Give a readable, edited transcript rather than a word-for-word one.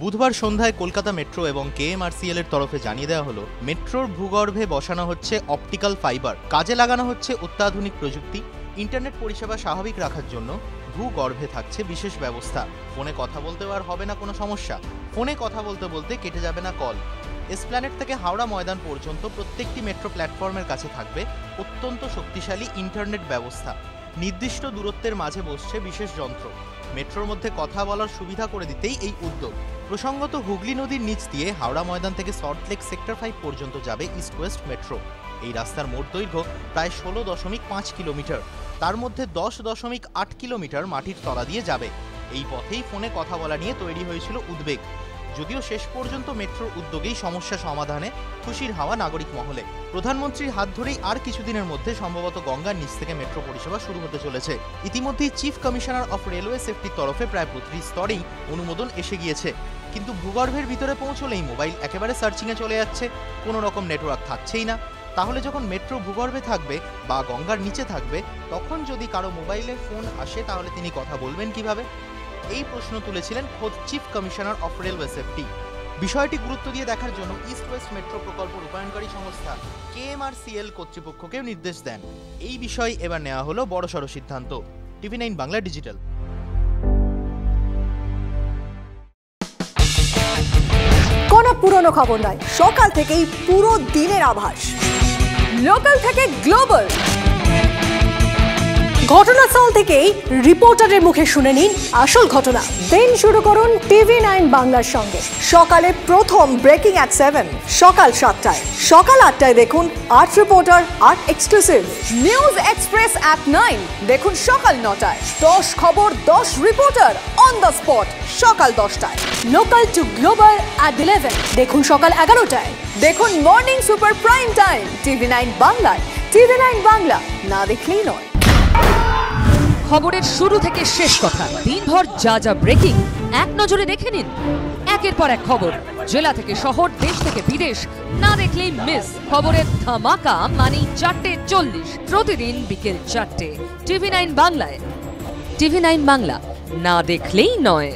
বুধবার সন্ধ্যায় কলকাতা মেট্রো এবং কেএমআরসিএল এর তরফে জানিয়ে দেওয়া হলো, মেট্রোর ভূগর্ভে বসানো হচ্ছে অপটিক্যাল ফাইবার। কাজে লাগানো হচ্ছে অত্যাধুনিক প্রযুক্তি। ইন্টারনেট পরিষেবা স্বাভাবিক রাখার জন্য ভূগর্ভে থাকছে বিশেষ ব্যবস্থা। ফোনে কথা বলতেও আর হবে না কোনো সমস্যা। ফোনে কথা বলতে বলতে কেটে যাবে না কল। এসপ্ল্যানেড থেকে হাওড়া ময়দান পর্যন্ত প্রত্যেকটি মেট্রো প্ল্যাটফর্মের কাছে থাকবে অত্যন্ত শক্তিশালী ইন্টারনেট ব্যবস্থা। নির্দিষ্ট দূরত্বের মাঝে বসছে বিশেষ যন্ত্র। মেট্রোর মধ্যে কথা বলার সুবিধা করে দিতেই এই উদ্যোগ। প্রসঙ্গত, হুগলি নদীর নিচ দিয়ে হাওড়া ময়দান থেকে সল্টলেক সেক্টর 5 পর্যন্ত যাবে ইস্ট ওয়েস্ট মেট্রো। এই রাস্তার মোট দৈর্ঘ্য প্রায় 16.5 কিলোমিটার। তার মধ্যে 10.8 কিলোমিটার মাটির তলা দিয়ে যাবে। এই পথেই ফোনে কথা বলা নিয়ে তৈরি হয়েছিল উদ্বেগ। যদিও শেষ পর্যন্ত মেট্রোর উদ্যোগেই সমস্যা সমাধানে খুশির হাওয়া নাগরিক মহলে। প্রধানমন্ত্রীর হাত ধরেই আর কিছুদিনের মধ্যে সম্ভবত গঙ্গার নিচ থেকে মেট্রো পরিষেবা শুরু হতে চলেছে। ইতিমধ্যেই চিফ কমিশনার অফ রেলওয়ে সেফটির তরফে প্রায় প্রতিটি স্তরেই অনুমোদন এসে গিয়েছে। কিন্তু ভূগর্ভের ভিতরে পৌঁছলেই মোবাইল একেবারে সার্চিংয়ে চলে যাচ্ছে, কোনো রকম নেটওয়ার্ক থাকছেই না। তাহলে যখন মেট্রো ভূগর্ভে থাকবে বা গঙ্গার নিচে থাকবে, তখন যদি কারো মোবাইলে ফোন আসে তাহলে তিনি কথা বলবেন কিভাবে? এই প্রশ্ন তুলেছিলেন খোদ chief commissioner of railway safety. বিষয়টি গুরুত্ব দিয়ে দেখার জন্য ইস্ট ওয়েস্ট মেট্রো প্রকল্প রূপায়ণকারী সংস্থা কেএমআরসিএল কর্তৃপক্ষকেও নির্দেশ দেন। এই বিষয়ে এবার নেওয়া হলো বড়সড় সিদ্ধান্ত। TV9 Bangla digital. কোনো পুরনো খবর নয়, সকাল থেকেই পুরো দিনের আভাস। লোকাল থেকে গ্লোবাল, ঘটনাস্থল থেকেই রিপোর্টারের মুখে শুনে নিন আসল ঘটনা। দিন শুরু করুন TV9 বাংলার সঙ্গে। সকালে প্রথম ব্রেকিং অ্যাট 7, সকাল 7টায়, সকাল 8টায় দেখুন art reporter, art exclusive. News express at 9 দেখুন সকাল 9টায়। 10 খবর 10 রিপোর্টার অন দ্য স্পট সকাল 10টায়। লোকাল টু গ্লোবাল অ্যাট 11 দেখুন সকাল 11টায়। দেখুন morning super prime time TV9 বাংলায়। TV9 বাংলা, না দেখলেই নয়। খবরের শুরু থেকে শেষ কথা, দিনভর যা যা ব্রেকিং এক নজরে দেখে নিন। একের পর এক খবর, জেলা থেকে শহর, দেশ থেকে বিদেশ, না দেখলেই মিস। খবরের ধামাকা মানে 4:40 প্রতিদিন বিকেল 4টে TV9 বাংলায়। TV9 বাংলা, না দেখলেই নয়।